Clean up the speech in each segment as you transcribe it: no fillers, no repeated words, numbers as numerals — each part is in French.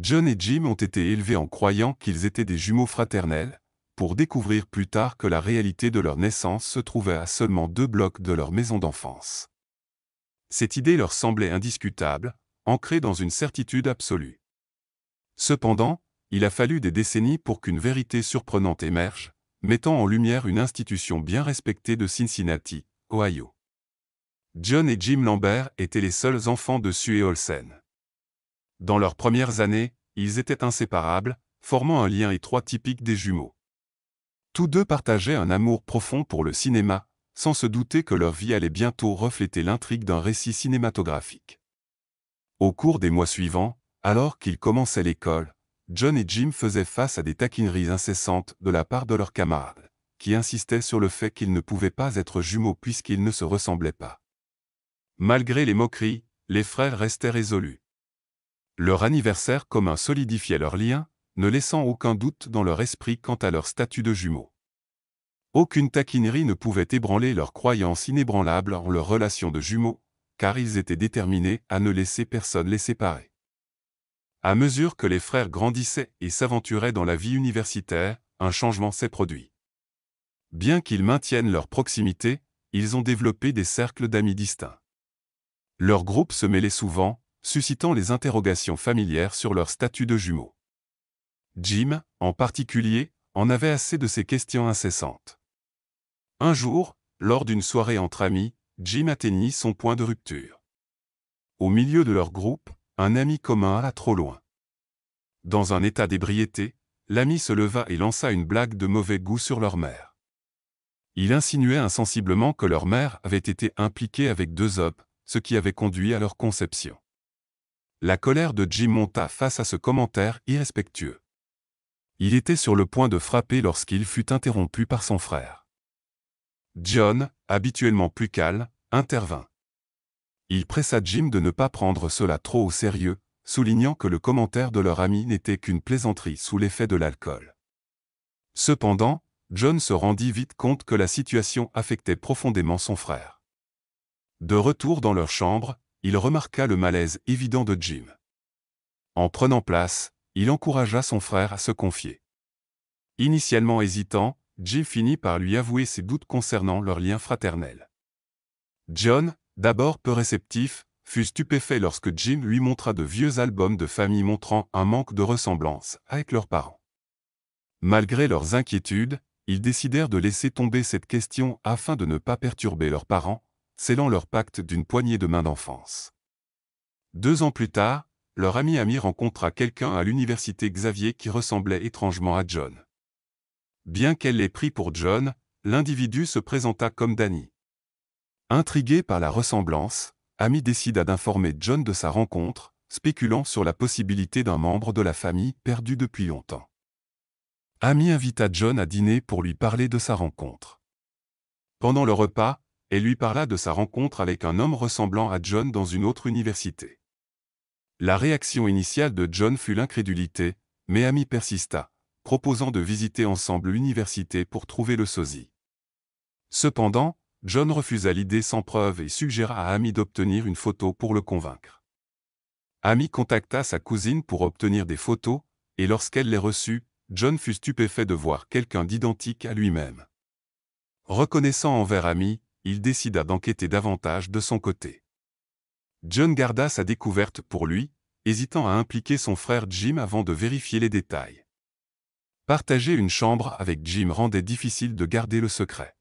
John et Jim ont été élevés en croyant qu'ils étaient des jumeaux fraternels, pour découvrir plus tard que la réalité de leur naissance se trouvait à seulement 2 blocs de leur maison d'enfance. Cette idée leur semblait indiscutable, ancrée dans une certitude absolue. Cependant, il a fallu des décennies pour qu'une vérité surprenante émerge, mettant en lumière une institution bien respectée de Cincinnati, Ohio. John et Jim Lambert étaient les seuls enfants de Sue et Olsen. Dans leurs premières années, ils étaient inséparables, formant un lien étroit typique des jumeaux. Tous deux partageaient un amour profond pour le cinéma, sans se douter que leur vie allait bientôt refléter l'intrigue d'un récit cinématographique. Au cours des mois suivants, alors qu'ils commençaient l'école, John et Jim faisaient face à des taquineries incessantes de la part de leurs camarades, qui insistaient sur le fait qu'ils ne pouvaient pas être jumeaux puisqu'ils ne se ressemblaient pas. Malgré les moqueries, les frères restaient résolus. Leur anniversaire commun solidifiait leur lien, ne laissant aucun doute dans leur esprit quant à leur statut de jumeaux. Aucune taquinerie ne pouvait ébranler leur croyance inébranlable en leur relation de jumeaux, car ils étaient déterminés à ne laisser personne les séparer. À mesure que les frères grandissaient et s'aventuraient dans la vie universitaire, un changement s'est produit. Bien qu'ils maintiennent leur proximité, ils ont développé des cercles d'amis distincts. Leur groupe se mêlait souvent, suscitant les interrogations familières sur leur statut de jumeaux. Jim, en particulier, en avait assez de ces questions incessantes. Un jour, lors d'une soirée entre amis, Jim atteignit son point de rupture. Au milieu de leur groupe, un ami commun alla trop loin. Dans un état d'ébriété, l'ami se leva et lança une blague de mauvais goût sur leur mère. Il insinuait insensiblement que leur mère avait été impliquée avec 2 hommes, ce qui avait conduit à leur conception. La colère de Jim monta face à ce commentaire irrespectueux. Il était sur le point de frapper lorsqu'il fut interrompu par son frère. John, habituellement plus calme, intervint. Il pressa Jim de ne pas prendre cela trop au sérieux, soulignant que le commentaire de leur ami n'était qu'une plaisanterie sous l'effet de l'alcool. Cependant, John se rendit vite compte que la situation affectait profondément son frère. De retour dans leur chambre, il remarqua le malaise évident de Jim. En prenant place, il encouragea son frère à se confier. Initialement hésitant, Jim finit par lui avouer ses doutes concernant leur lien fraternel. John, d'abord peu réceptif, fut stupéfait lorsque Jim lui montra de vieux albums de famille montrant un manque de ressemblance avec leurs parents. Malgré leurs inquiétudes, ils décidèrent de laisser tomber cette question afin de ne pas perturber leurs parents, scellant leur pacte d'une poignée de main d'enfance. 2 ans plus tard, leur ami rencontra quelqu'un à l'université Xavier qui ressemblait étrangement à John. Bien qu'elle l'ait pris pour John, l'individu se présenta comme Danny. Intrigué par la ressemblance, Amy décida d'informer John de sa rencontre, spéculant sur la possibilité d'un membre de la famille perdu depuis longtemps. Amy invita John à dîner pour lui parler de sa rencontre. Pendant le repas, elle lui parla de sa rencontre avec un homme ressemblant à John dans une autre université. La réaction initiale de John fut l'incrédulité, mais Amy persista, proposant de visiter ensemble l'université pour trouver le sosie. Cependant, John refusa l'idée sans preuve et suggéra à Amy d'obtenir une photo pour le convaincre. Amy contacta sa cousine pour obtenir des photos, et lorsqu'elle les reçut, John fut stupéfait de voir quelqu'un d'identique à lui-même. Reconnaissant envers Amy, il décida d'enquêter davantage de son côté. John garda sa découverte pour lui, hésitant à impliquer son frère Jim avant de vérifier les détails. Partager une chambre avec Jim rendait difficile de garder le secret.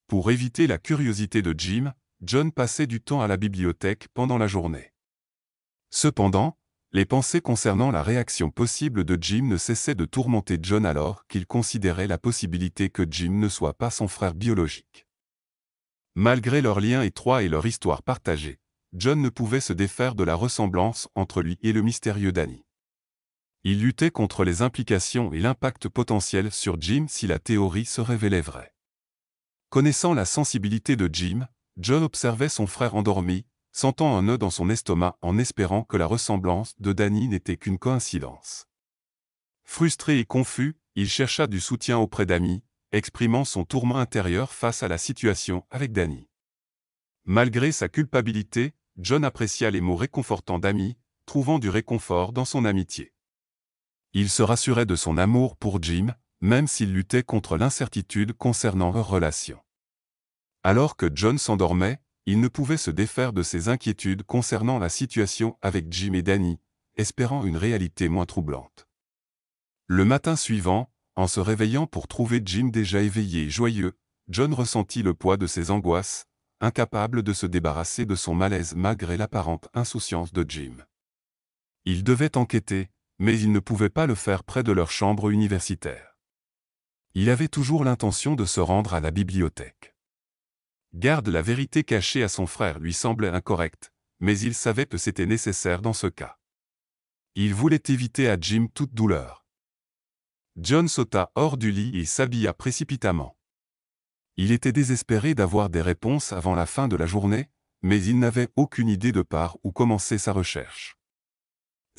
Pour éviter la curiosité de Jim, John passait du temps à la bibliothèque pendant la journée. Cependant, les pensées concernant la réaction possible de Jim ne cessaient de tourmenter John alors qu'il considérait la possibilité que Jim ne soit pas son frère biologique. Malgré leur lien étroit et leur histoire partagée, John ne pouvait se défaire de la ressemblance entre lui et le mystérieux Danny. Il luttait contre les implications et l'impact potentiel sur Jim si la théorie se révélait vraie. Connaissant la sensibilité de Jim, John observait son frère endormi, sentant un nœud dans son estomac en espérant que la ressemblance de Danny n'était qu'une coïncidence. Frustré et confus, il chercha du soutien auprès d'Amy, exprimant son tourment intérieur face à la situation avec Danny. Malgré sa culpabilité, John apprécia les mots réconfortants d'Amy, trouvant du réconfort dans son amitié. Il se rassurait de son amour pour Jim, même s'il luttait contre l'incertitude concernant leur relation. Alors que John s'endormait, il ne pouvait se défaire de ses inquiétudes concernant la situation avec Jim et Danny, espérant une réalité moins troublante. Le matin suivant, en se réveillant pour trouver Jim déjà éveillé et joyeux, John ressentit le poids de ses angoisses, incapable de se débarrasser de son malaise malgré l'apparente insouciance de Jim. Il devait enquêter, mais il ne pouvait pas le faire près de leur chambre universitaire. Il avait toujours l'intention de se rendre à la bibliothèque. Garder la vérité cachée à son frère lui semblait incorrect, mais il savait que c'était nécessaire dans ce cas. Il voulait éviter à Jim toute douleur. John sauta hors du lit et s'habilla précipitamment. Il était désespéré d'avoir des réponses avant la fin de la journée, mais il n'avait aucune idée de par où commencer sa recherche.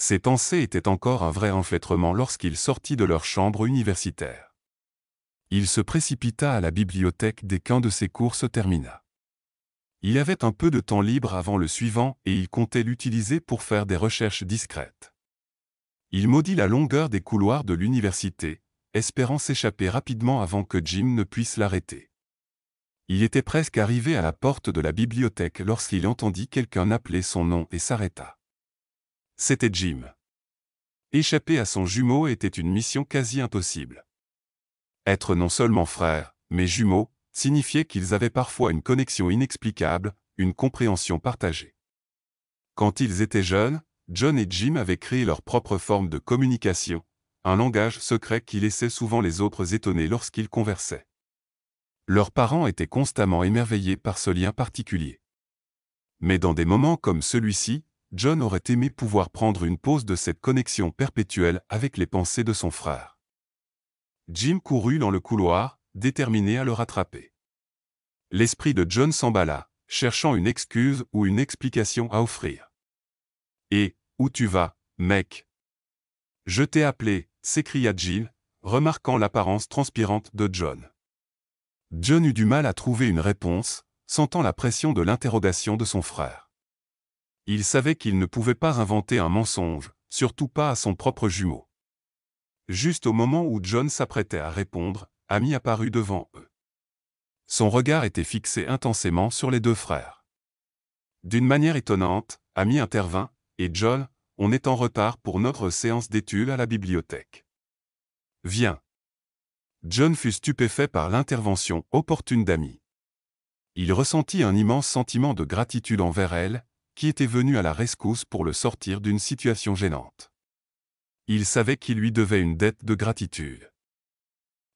Ses pensées étaient encore un vrai enfêtrement lorsqu'il sortit de leur chambre universitaire. Il se précipita à la bibliothèque dès qu'un de ses cours se termina. Il avait un peu de temps libre avant le suivant et il comptait l'utiliser pour faire des recherches discrètes. Il maudit la longueur des couloirs de l'université, espérant s'échapper rapidement avant que Jim ne puisse l'arrêter. Il était presque arrivé à la porte de la bibliothèque lorsqu'il entendit quelqu'un appeler son nom et s'arrêta. C'était Jim. Échapper à son jumeau était une mission quasi impossible. Être non seulement frères, mais jumeaux, signifiait qu'ils avaient parfois une connexion inexplicable, une compréhension partagée. Quand ils étaient jeunes, John et Jim avaient créé leur propre forme de communication, un langage secret qui laissait souvent les autres étonnés lorsqu'ils conversaient. Leurs parents étaient constamment émerveillés par ce lien particulier. Mais dans des moments comme celui-ci, John aurait aimé pouvoir prendre une pause de cette connexion perpétuelle avec les pensées de son frère. Jim courut dans le couloir, déterminé à le rattraper. L'esprit de John s'emballa, cherchant une excuse ou une explication à offrir. « Et, où tu vas, mec ? » « Je t'ai appelé, » s'écria Jim, remarquant l'apparence transpirante de John. John eut du mal à trouver une réponse, sentant la pression de l'interrogation de son frère. Il savait qu'il ne pouvait pas inventer un mensonge, surtout pas à son propre jumeau. Juste au moment où John s'apprêtait à répondre, Amy apparut devant eux. Son regard était fixé intensément sur les deux frères. D'une manière étonnante, Amy intervint, et John, on est en retard pour notre séance d'études à la bibliothèque. Viens. John fut stupéfait par l'intervention opportune d'Amy. Il ressentit un immense sentiment de gratitude envers elle, qui était venue à la rescousse pour le sortir d'une situation gênante. Il savait qu'il lui devait une dette de gratitude.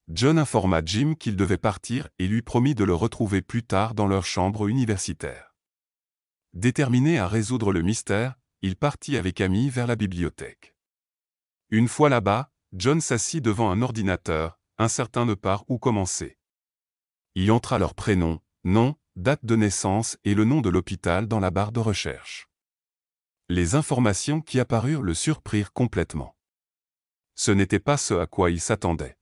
John informa Jim qu'il devait partir et lui promit de le retrouver plus tard dans leur chambre universitaire. Déterminé à résoudre le mystère, il partit avec Amy vers la bibliothèque. Une fois là-bas, John s'assit devant un ordinateur, incertain de par où commencer. Il entra leur prénom, nom, date de naissance et le nom de l'hôpital dans la barre de recherche. Les informations qui apparurent le surprirent complètement. Ce n'était pas ce à quoi il s'attendait.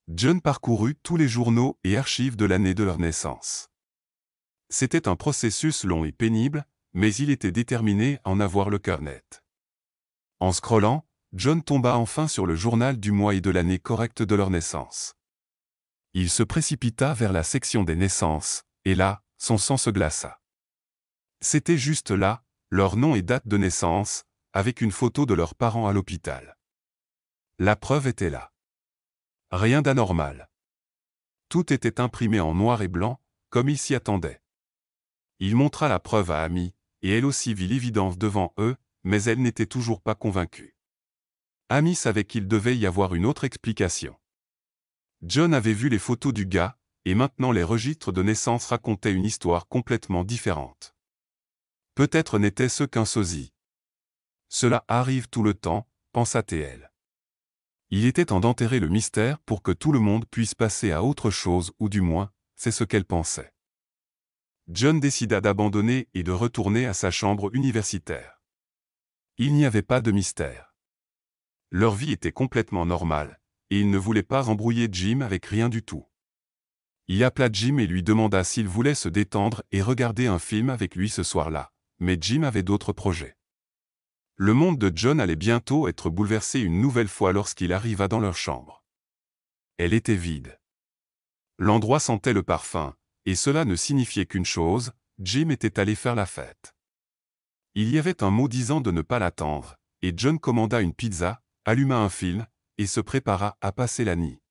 John parcourut tous les journaux et archives de l'année de leur naissance. C'était un processus long et pénible, mais il était déterminé à en avoir le cœur net. En scrollant, John tomba enfin sur le journal du mois et de l'année correcte de leur naissance. Il se précipita vers la section des naissances, et là, son sang se glaça. C'était juste là, leur nom et date de naissance, avec une photo de leurs parents à l'hôpital. La preuve était là. Rien d'anormal. Tout était imprimé en noir et blanc, comme il s'y attendait. Il montra la preuve à Amy, et elle aussi vit l'évidence devant eux, mais elle n'était toujours pas convaincue. Amy savait qu'il devait y avoir une autre explication. John avait vu les photos du gars, et maintenant les registres de naissance racontaient une histoire complètement différente. Peut-être n'était-ce qu'un sosie. Cela arrive tout le temps, pensa-t-elle. Il était temps d'enterrer le mystère pour que tout le monde puisse passer à autre chose ou du moins, c'est ce qu'elle pensait. John décida d'abandonner et de retourner à sa chambre universitaire. Il n'y avait pas de mystère. Leur vie était complètement normale, et il ne voulait pas embrouiller Jim avec rien du tout. Il appela Jim et lui demanda s'il voulait se détendre et regarder un film avec lui ce soir-là, mais Jim avait d'autres projets. Le monde de John allait bientôt être bouleversé une nouvelle fois lorsqu'il arriva dans leur chambre. Elle était vide. L'endroit sentait le parfum, et cela ne signifiait qu'une chose, Jim était allé faire la fête. Il y avait un mot disant de ne pas l'attendre, et John commanda une pizza, alluma un film, et se prépara à passer la nuit.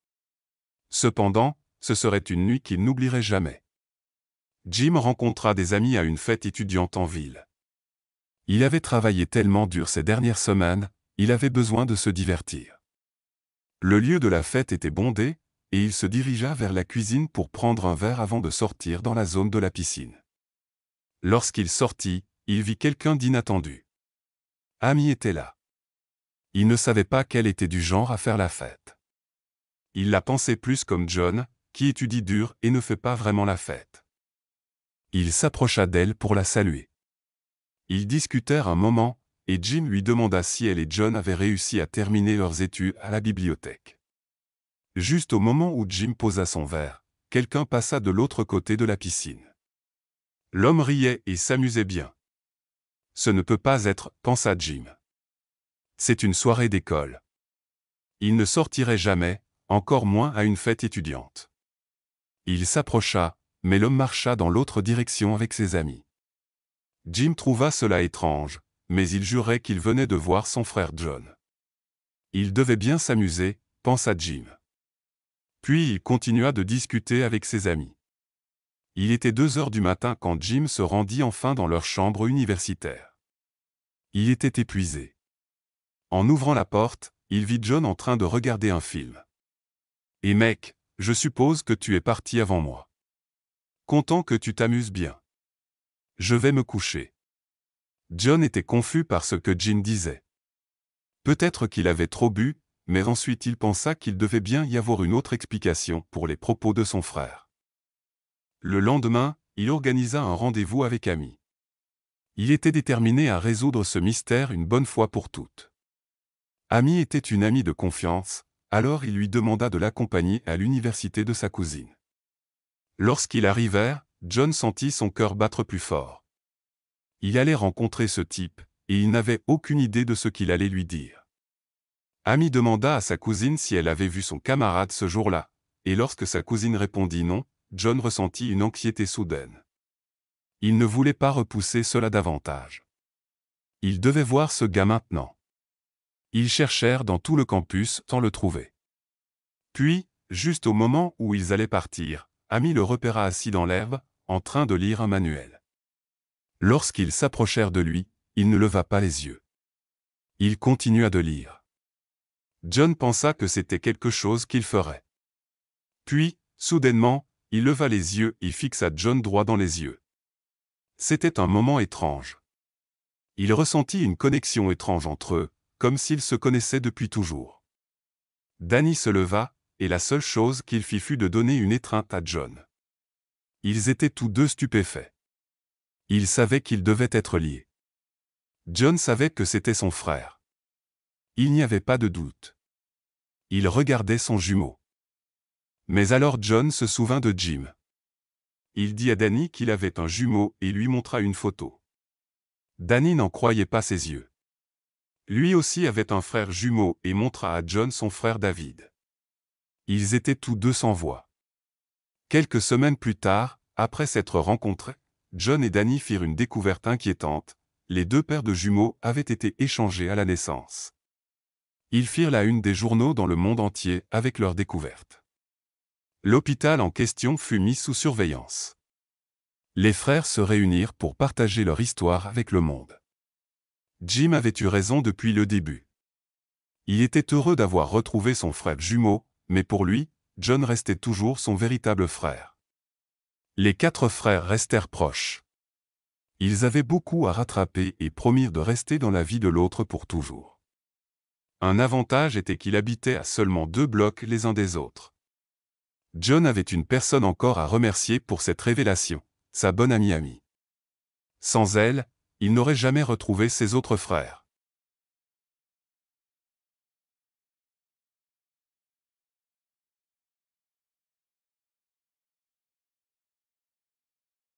Cependant, ce serait une nuit qu'il n'oublierait jamais. Jim rencontra des amis à une fête étudiante en ville. Il avait travaillé tellement dur ces dernières semaines, il avait besoin de se divertir. Le lieu de la fête était bondé, et il se dirigea vers la cuisine pour prendre un verre avant de sortir dans la zone de la piscine. Lorsqu'il sortit, il vit quelqu'un d'inattendu. Amy était là. Il ne savait pas qu'elle était du genre à faire la fête. Il la pensait plus comme John, qui étudie dur et ne fait pas vraiment la fête. Il s'approcha d'elle pour la saluer. Ils discutèrent un moment, et Jim lui demanda si elle et John avaient réussi à terminer leurs études à la bibliothèque. Juste au moment où Jim posa son verre, quelqu'un passa de l'autre côté de la piscine. L'homme riait et s'amusait bien. Ce ne peut pas être, pensa Jim. C'est une soirée d'école. Il ne sortirait jamais, encore moins à une fête étudiante. Il s'approcha, mais l'homme marcha dans l'autre direction avec ses amis. Jim trouva cela étrange, mais il jurait qu'il venait de voir son frère John. Il devait bien s'amuser, pensa Jim. Puis il continua de discuter avec ses amis. Il était 2 heures du matin quand Jim se rendit enfin dans leur chambre universitaire. Il était épuisé. En ouvrant la porte, il vit John en train de regarder un film. « Et mec, je suppose que tu es parti avant moi. Content que tu t'amuses bien. Je vais me coucher. » John était confus par ce que Jim disait. Peut-être qu'il avait trop bu, mais ensuite il pensa qu'il devait bien y avoir une autre explication pour les propos de son frère. Le lendemain, il organisa un rendez-vous avec Amy. Il était déterminé à résoudre ce mystère une bonne fois pour toutes. Amy était une amie de confiance, alors il lui demanda de l'accompagner à l'université de sa cousine. Lorsqu'ils arrivèrent, John sentit son cœur battre plus fort. Il allait rencontrer ce type, et il n'avait aucune idée de ce qu'il allait lui dire. Amy demanda à sa cousine si elle avait vu son camarade ce jour-là, et lorsque sa cousine répondit non, John ressentit une anxiété soudaine. Il ne voulait pas repousser cela davantage. Il devait voir ce gars maintenant. Ils cherchèrent dans tout le campus sans le trouver. Puis, juste au moment où ils allaient partir, Amy le repéra assis dans l'herbe, en train de lire un manuel. Lorsqu'ils s'approchèrent de lui, il ne leva pas les yeux. Il continua de lire. John pensa que c'était quelque chose qu'il ferait. Puis, soudainement, il leva les yeux et fixa John droit dans les yeux. C'était un moment étrange. Il ressentit une connexion étrange entre eux, comme s'ils se connaissaient depuis toujours. Danny se leva, et la seule chose qu'il fit fut de donner une étreinte à John. Ils étaient tous deux stupéfaits. Ils savaient qu'ils devaient être liés. John savait que c'était son frère. Il n'y avait pas de doute. Il regardait son jumeau. Mais alors John se souvint de Jim. Il dit à Danny qu'il avait un jumeau et lui montra une photo. Danny n'en croyait pas ses yeux. Lui aussi avait un frère jumeau et montra à John son frère David. Ils étaient tous deux sans voix. Quelques semaines plus tard, après s'être rencontrés, John et Danny firent une découverte inquiétante. Les 2 paires de jumeaux avaient été échangés à la naissance. Ils firent la une des journaux dans le monde entier avec leur découverte. L'hôpital en question fut mis sous surveillance. Les frères se réunirent pour partager leur histoire avec le monde. Jim avait eu raison depuis le début. Il était heureux d'avoir retrouvé son frère jumeau, mais pour lui, John restait toujours son véritable frère. Les 4 frères restèrent proches. Ils avaient beaucoup à rattraper et promirent de rester dans la vie de l'autre pour toujours. Un avantage était qu'il habitait à seulement 2 blocs les uns des autres. John avait une personne encore à remercier pour cette révélation, sa bonne amie Amy. Sans elle, il n'aurait jamais retrouvé ses autres frères.